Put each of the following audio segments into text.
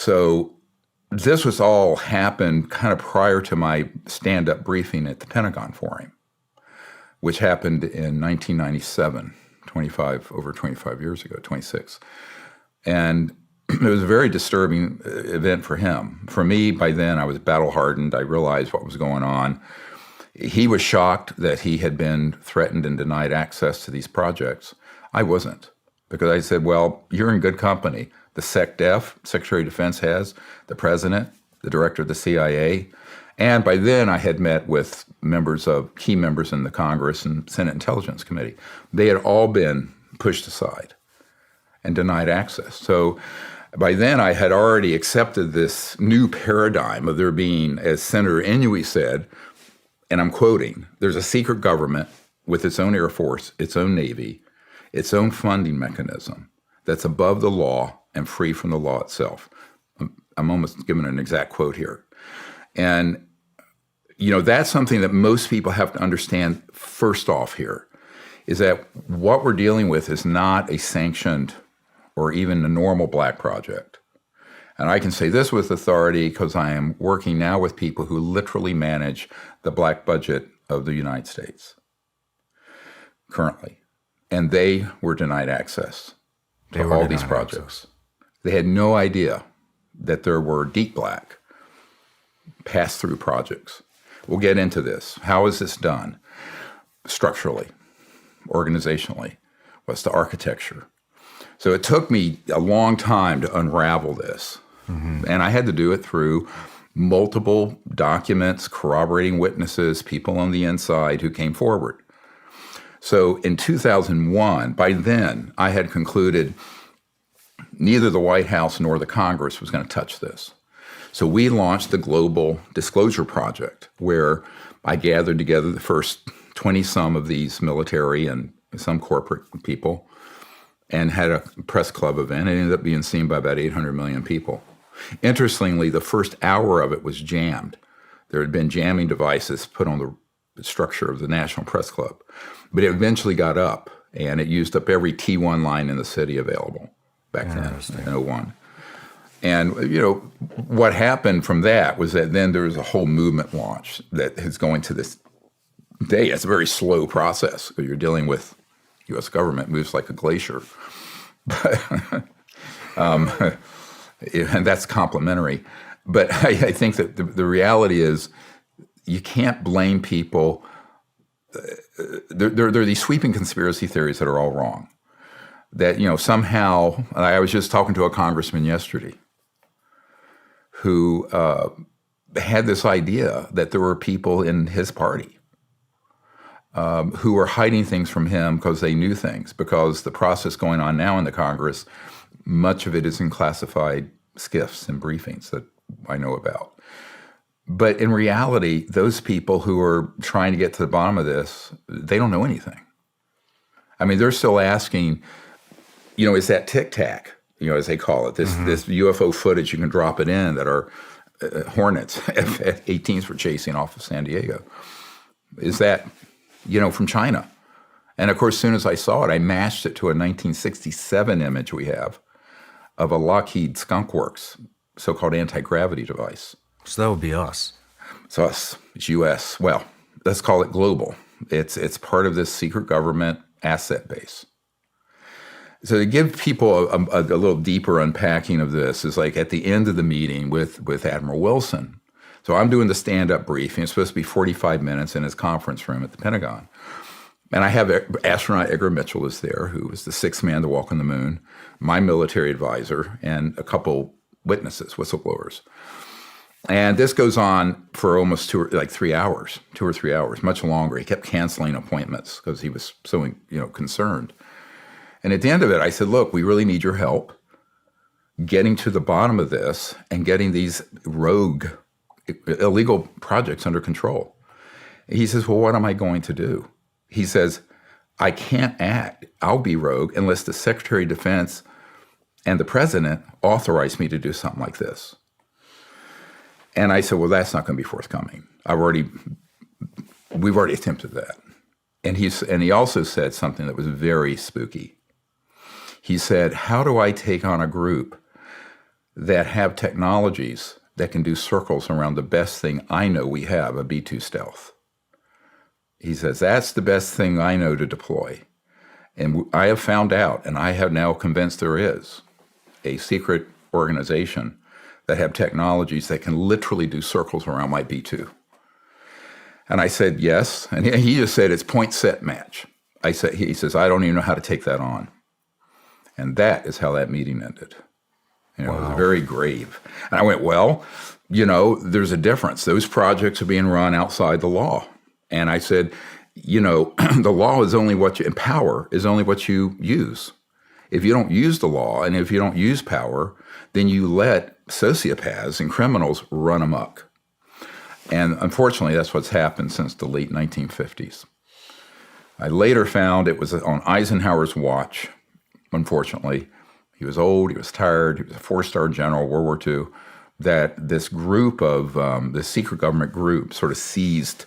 So this was all happened kind of prior to my stand-up briefing at the Pentagon for him, which happened in 1997, over 25 years ago, 26. And it was a very disturbing event for him. For me, by then, I was battle-hardened. I realized what was going on. He was shocked that he had been threatened and denied access to these projects. I wasn't, because I said, well, you're in good company. The SecDef, Secretary of Defense has, the President, the Director of the CIA, and by then I had met with key members in the Congress and Senate Intelligence Committee. They had all been pushed aside and denied access. So by then I had already accepted this new paradigm of there being, as Senator Inouye said, and I'm quoting, there's a secret government with its own Air Force, its own Navy, its own funding mechanism that's above the law and free from the law itself. I'm almost giving an exact quote here. And, that's something that most people have to understand first off here, is that what we're dealing with is not a sanctioned or even a normal black project. And I can say this with authority because I am working now with people who literally manage the black budget of the United States currently. And they were denied access to all these projects. They had no idea that there were deep black pass-through projects. We'll get into this. How is this done? Structurally, organizationally. What's the architecture? So it took me a long time to unravel this. Mm-hmm. And I had to do it through multiple documents, corroborating witnesses, people on the inside who came forward. So in 2001, by then, I had concluded neither the White House nor the Congress was going to touch this. So we launched the Global Disclosure Project, where I gathered together the first 20-some of these military and some corporate people and had a press club event. It ended up being seen by about 800 million people. Interestingly, the first hour of it was jammed. There had been jamming devices put on the structure of the National Press Club. But it eventually got up, and it used up every T1 line in the city available back then in 01. And, what happened from that was that then there was a whole movement launch that is going to this day. It's a very slow process. You're dealing with U.S. government, moves like a glacier. But, and that's complimentary. But I think that the reality is you can't blame people. There are these sweeping conspiracy theories that are all wrong. That, somehow, I was just talking to a congressman yesterday who had this idea that there were people in his party who were hiding things from him because they knew things, because the process going on now in the Congress, much of it is in classified skiffs and briefings that I know about. But in reality, those people who are trying to get to the bottom of this, they don't know anything. I mean, they're still asking, is that tic-tac, as they call it, this UFO footage, you can drop it in that are Hornets, F-18s were chasing off of San Diego. Is that, from China? And of course, as soon as I saw it, I matched it to a 1967 image we have of a Lockheed Skunk Works, so-called anti-gravity device. So that would be us. It's us. It's U.S. Well, let's call it global. It's part of this secret government asset base. So to give people a little deeper unpacking of this is like at the end of the meeting with Admiral Wilson. So I'm doing the stand-up briefing. It's supposed to be 45 minutes in his conference room at the Pentagon. And I have astronaut Edgar Mitchell is there, who was the sixth man to walk on the moon, my military advisor, and a couple witnesses, whistleblowers. And this goes on for almost 2 or 3 hours, much longer. He kept canceling appointments because he was so, concerned. And at the end of it, I said, look, we really need your help getting to the bottom of this and getting these rogue, illegal projects under control. He says, well, what am I going to do? He says, I can't act. I'll be rogue unless the Secretary of Defense and the President authorize me to do something like this. And I said, well, that's not going to be forthcoming. We've already attempted that. And he also said something that was very spooky. He said, how do I take on a group that have technologies that can do circles around the best thing I know we have, a B-2 stealth. He says, that's the best thing I know to deploy. And I have found out, and I have now convinced there is, a secret organization that have technologies that can literally do circles around my B-2. And I said, yes. And he just said, it's point, set, match. He says, I don't even know how to take that on. And that is how that meeting ended. Wow. It was very grave. And I went, well, there's a difference. Those projects are being run outside the law. And I said, the law is only and power is only what you use. If you don't use the law and if you don't use power, then you let sociopaths and criminals run amok. And unfortunately, that's what's happened since the late 1950s. I later found it was on Eisenhower's watch, unfortunately. He was old, he was tired, he was a 4-star general, World War II, that this group of, this secret government group sort of seized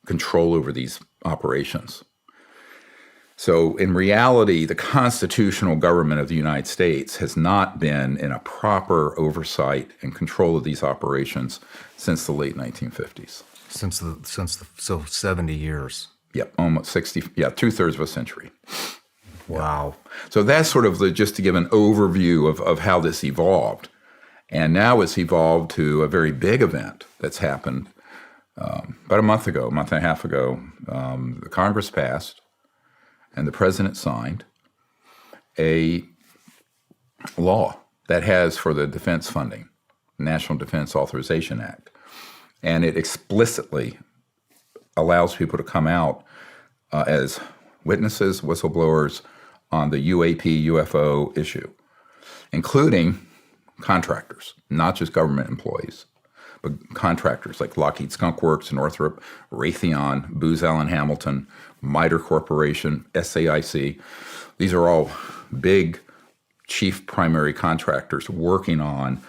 control over these operations. So in reality, the constitutional government of the United States has not been in a proper oversight and control of these operations since the late 1950s. So 70 years. Yep, almost 60, 2/3 of a century. Wow. So that's sort of just to give an overview of how this evolved. And now it's evolved to a very big event that's happened about a month and a half ago. The Congress passed and the president signed a law that has for the defense funding, National Defense Authorization Act. And it explicitly allows people to come out as witnesses, whistleblowers on the UAP, UFO issue, including contractors, not just government employees, but contractors like Lockheed Skunk Works, Northrop, Raytheon, Booz Allen Hamilton, MITRE Corporation, SAIC. These are all big chief primary contractors working on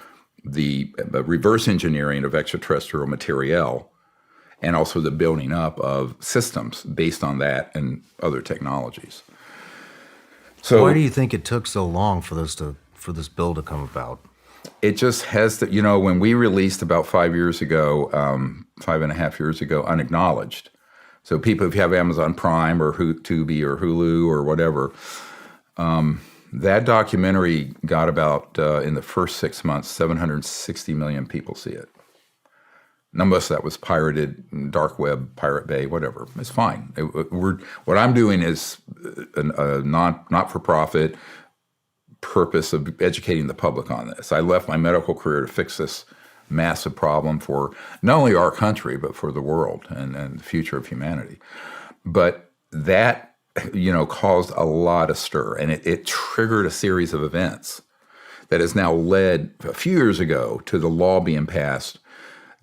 the reverse engineering of extraterrestrial materiel and also the building up of systems based on that and other technologies. So why do you think it took so long for this bill to come about? It just has to, when we released about 5 years ago, 5.5 years ago, Unacknowledged. So people, if you have Amazon Prime or Tubi or Hulu or whatever, that documentary got about, in the first 6 months, 760 million people see it. Now, most of that was pirated, dark web, Pirate Bay, whatever. It's fine. What I'm doing is a not-for-profit purpose of educating the public on this. I left my medical career to fix this massive problem for not only our country, but for the world and the future of humanity. But that, caused a lot of stir, and it triggered a series of events that has now led a few years ago to the law being passed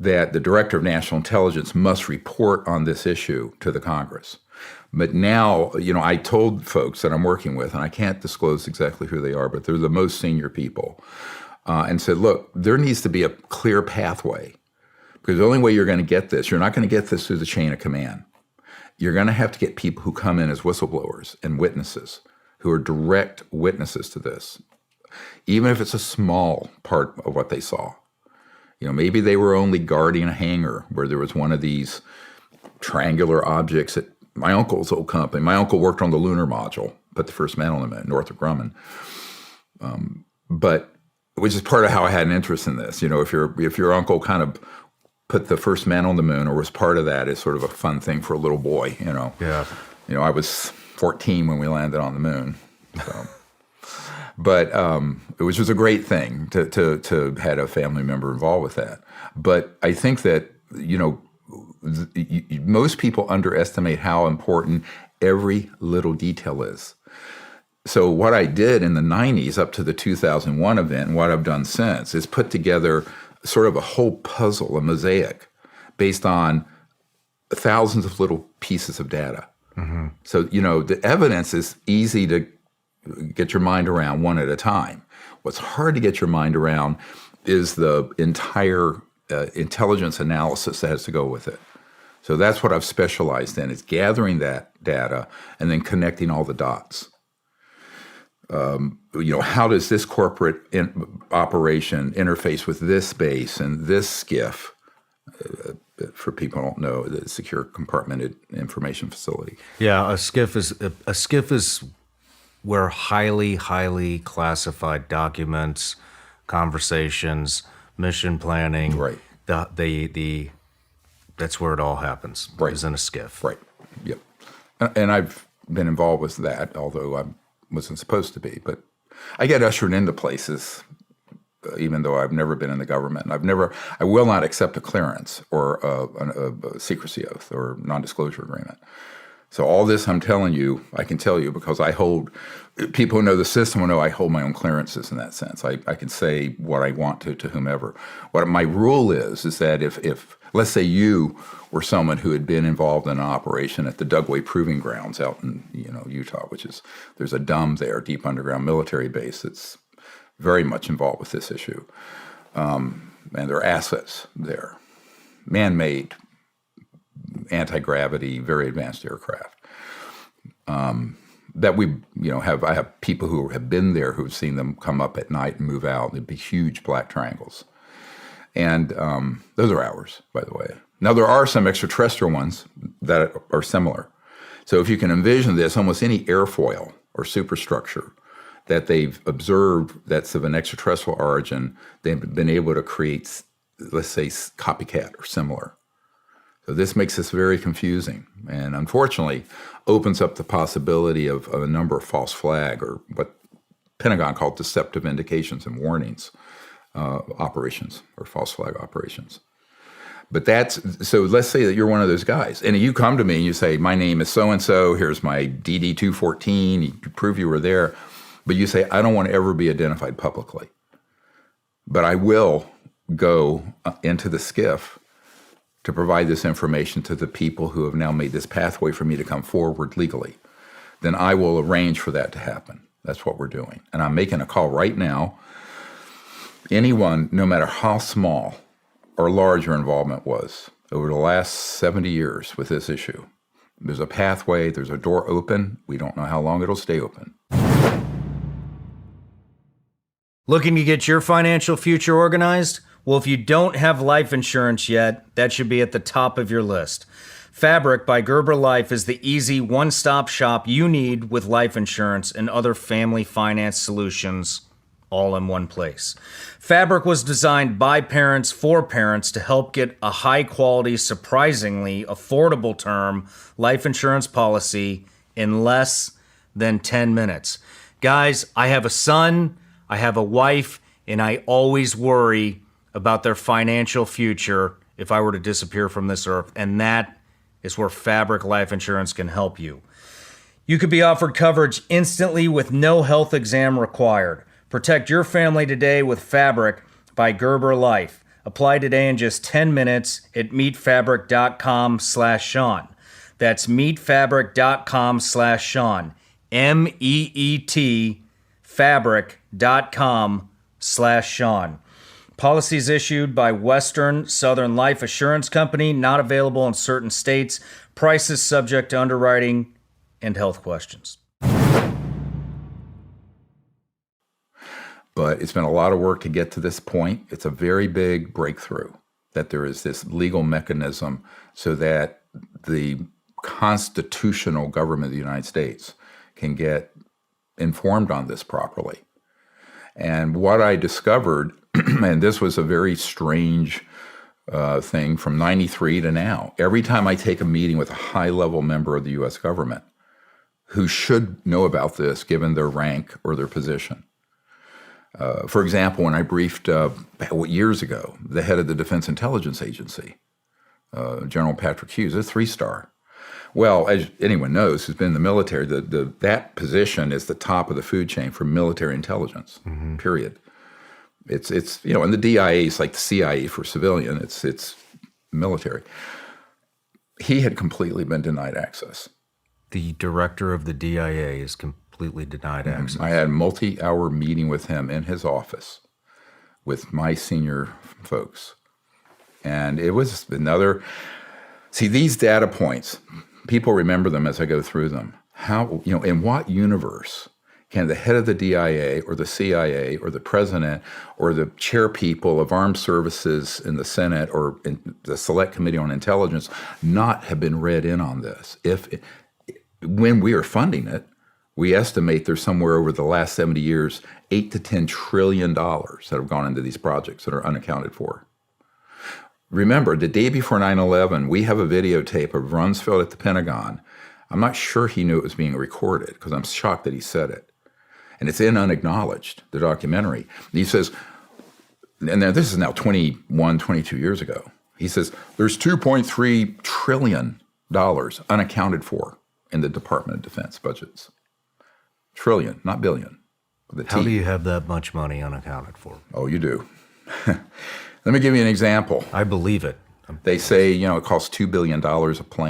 that the Director of National Intelligence must report on this issue to the Congress. But now, I told folks that I'm working with, and I can't disclose exactly who they are, but they're the most senior people, and said, look, there needs to be a clear pathway, because the only way you're going to get this, you're not going to get this through the chain of command. You're going to have to get people who come in as whistleblowers and witnesses, who are direct witnesses to this, even if it's a small part of what they saw. Maybe they were only guarding a hangar where there was one of these triangular objects at my uncle's old company. My uncle worked on the lunar module, put the first man on the moon, Northrop Grumman. But which is part of how I had an interest in this. If your uncle kind of put the first man on the moon or was part of that, is sort of a fun thing for a little boy. Yeah. I was 14 when we landed on the moon. So. But which was a great thing to had a family member involved with that. But I think that, most people underestimate how important every little detail is. So what I did in the 90s up to the 2001 event, and what I've done since, is put together sort of a whole puzzle, a mosaic, based on thousands of little pieces of data. Mm-hmm. So, the evidence is easy to get your mind around one at a time. What's hard to get your mind around is the entire intelligence analysis that has to go with it. So that's what I've specialized in, is gathering that data and then connecting all the dots. How does this corporate operation interface with this base and this skiff? For people who don't know, the secure compartmented information facility. Yeah, a skiff is where highly classified documents, conversations, mission planning, Right. That's where it all happens. Right. Is in a skiff. Right. Yep. And I've been involved with that, although I wasn't supposed to be. But I get ushered into places, even though I've never been in the government. And I will not accept a clearance or a secrecy oath or non-disclosure agreement. So all this I'm telling you, I can tell you because people who know the system will know I hold my own clearances in that sense. I can say what I want to whomever. What my rule is that if let's say you were someone who had been involved in an operation at the Dugway Proving Grounds out in Utah, there's a DUM there, deep underground military base that's very much involved with this issue. And there are assets there, man-made, anti-gravity, very advanced aircraft. That I have people who have been there who've seen them come up at night and move out. They'd be huge black triangles. And those are ours, by the way. Now, there are some extraterrestrial ones that are similar. So if you can envision this, almost any airfoil or superstructure that they've observed that's of an extraterrestrial origin, they've been able to create, let's say, copycat or similar. So this makes this very confusing and unfortunately opens up the possibility of a number of false flag or what Pentagon called deceptive indications and warnings operations or false flag operations. But so let's say that you're one of those guys and you come to me and you say, my name is so-and-so, here's my DD-214, you prove you were there. But you say, I don't want to ever be identified publicly. But I will go into the skiff to provide this information to the people who have now made this pathway for me to come forward legally. Then I will arrange for that to happen. That's what we're doing. And I'm making a call right now. Anyone, no matter how small or large your involvement was over the last 70 years with this issue, there's a pathway, there's a door open. We don't know how long it'll stay open. Looking to get your financial future organized? Well, if you don't have life insurance yet, that should be at the top of your list. Fabric by Gerber Life is the easy one-stop shop you need with life insurance and other family finance solutions all in one place. Fabric was designed by parents for parents to help get a high-quality, surprisingly affordable term life insurance policy in less than 10 minutes. Guys, I have a son, I have a wife, and I always worry about their financial future if I were to disappear from this earth, and that is where Fabric Life Insurance can help you. You could be offered coverage instantly with no health exam required. Protect your family today with Fabric by Gerber Life. Apply today in just 10 minutes at meetfabric.com/Shawn. That's meetfabric.com/Shawn. MEET fabric.com/Shawn. Policies issued by Western Southern Life Assurance Company, not available in certain states. Prices subject to underwriting and health questions. But it's been a lot of work to get to this point. It's a very big breakthrough that there is this legal mechanism so that the constitutional government of the United States can get informed on this properly. And what I discovered, and this was a very strange thing from 93 to now, every time I take a meeting with a high-level member of the U.S. government who should know about this given their rank or their position. For example, when I briefed years ago, the head of the Defense Intelligence Agency, General Patrick Hughes, a 3-star. Well, as anyone knows who's been in the military, that position is the top of the food chain for military intelligence, period. It's and the DIA is like the CIA for civilian. It's military. He had completely been denied access. The director of the DIA is completely denied access. I had a multi-hour meeting with him in his office with my senior folks. And it was another... See, these data points, people remember them as I go through them. How, in what universe can the head of the DIA or the CIA or the president or the chair people of armed services in the Senate or in the Select Committee on Intelligence not have been read in on this? When we are funding it, we estimate there's somewhere over the last 70 years, $8 to $10 trillion that have gone into these projects that are unaccounted for. Remember, the day before 9/11, we have a videotape of Rumsfeld at the Pentagon. I'm not sure he knew it was being recorded because I'm shocked that he said it. And it's in Unacknowledged, the documentary. And he says, and now this is now 21, 22 years ago. He says, there's $2.3 trillion unaccounted for in the Department of Defense budgets. Trillion, not billion. How do you have that much money unaccounted for? Oh, you do. Let me give you an example. I believe it. They say, it costs $2 billion a plane.